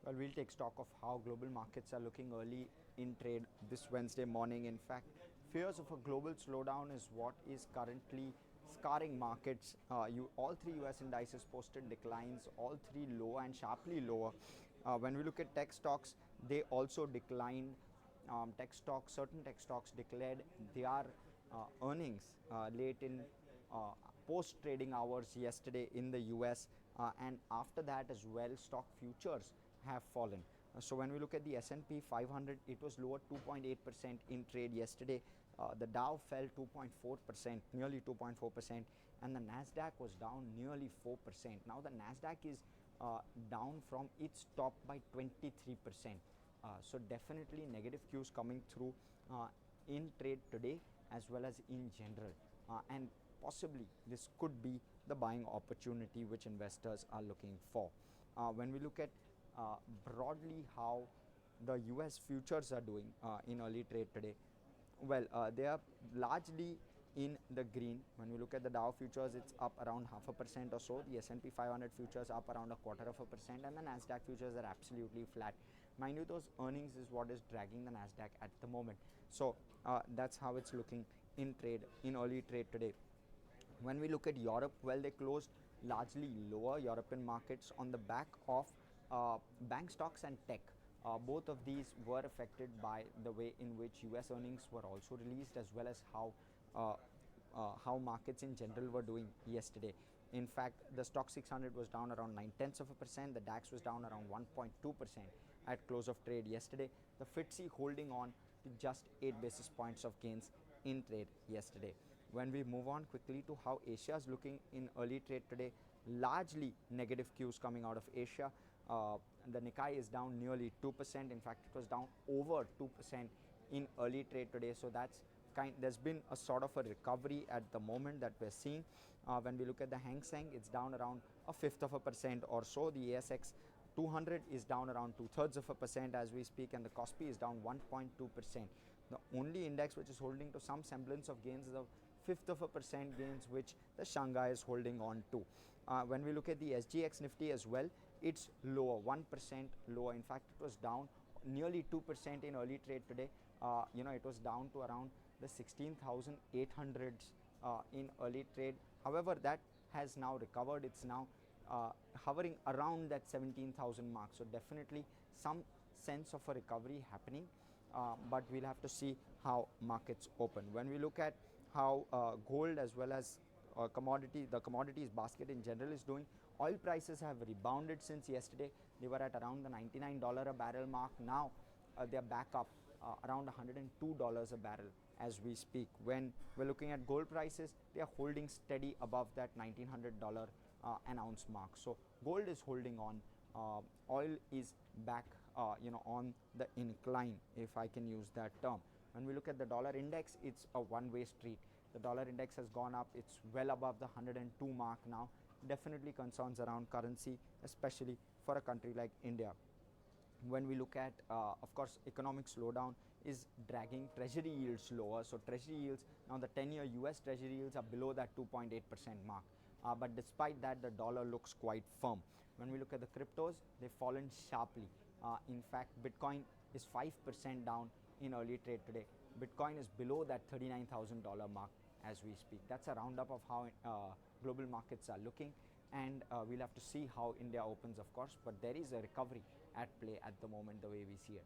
Well, we'll take stock of how global markets are looking early in trade this Wednesday morning. In fact, fears of a global slowdown is what is currently scarring markets. All three US indices posted declines, all three low and sharply lower. When we look at tech stocks, they also declined. Certain tech stocks declared their earnings late in post trading hours yesterday in the US, and after that as well, stock futures have fallen. So when we look at the S&P 500, it was lower 2.8% in trade yesterday. The Dow fell 2.4%, nearly 2.4%, and the Nasdaq was down nearly 4%. Now the Nasdaq is down from its top by 23%. So definitely negative cues coming through in trade today as well as in general, and possibly this could be the buying opportunity which investors are looking for. When we look at broadly how the US futures are doing in early trade today, well, they are largely in the green. When we look at the Dow futures, it's up around 0.5% or so. The S&P 500 futures up around 0.25%, and the Nasdaq futures are absolutely flat. Mind you, those earnings is what is dragging the Nasdaq at the moment. So that's how it's looking in trade, in early trade today. When we look at Europe, well, they closed largely lower, European markets, on the back of bank stocks and tech. Both of these were affected by the way in which US earnings were also released, as well as how markets in general were doing yesterday. In fact, the stock 600 was down around 0.9%, the DAX was down around 1.2% at close of trade yesterday. The FTSE holding on to just 8 basis points of gains in trade yesterday. When we move on quickly to how Asia is looking in early trade today, largely negative cues coming out of Asia. The Nikkei is down nearly 2%. In fact, it was down over 2% in early trade today. So there's been a sort of a recovery at the moment that we're seeing. When we look at the Hang Seng, it's down around 0.5% or so. The ASX 200 is down around 0.2% as we speak, and the Kospi is down 1.2%. The only index which is holding to some semblance of gains is the 0.5% gains which the Shanghai is holding on to. When we look at the SGX Nifty as well, it's lower, 1% lower. In fact, it was down nearly 2% in early trade today. It was down to around the 16,800s in early trade. However, that has now recovered. It's now hovering around that 17,000 mark. So definitely some sense of a recovery happening, but we'll have to see how markets open. When we look at how gold as well as the commodities basket in general is doing, oil prices have rebounded since yesterday. They were at around the $99 a barrel mark. Now they're back up around $102 a barrel as we speak. When we're looking at gold prices, they are holding steady above that $1,900 an ounce mark. So gold is holding on. Oil is back on the incline, if I can use that term. When we look at the dollar index, it's a one-way street. The dollar index has gone up. It's well above the 102 mark now. Definitely concerns around currency, especially for a country like India. When we look at, of course, economic slowdown is dragging treasury yields lower. So treasury yields, now the 10-year US treasury yields are below that 2.8% mark. But despite that, the dollar looks quite firm. When we look at the cryptos, they've fallen sharply. In fact, Bitcoin is 5% down in early trade today. Bitcoin is below that $39,000 mark as we speak. That's a roundup of how global markets are looking, and we'll have to see how India opens, of course, but there is a recovery at play at the moment the way we see it.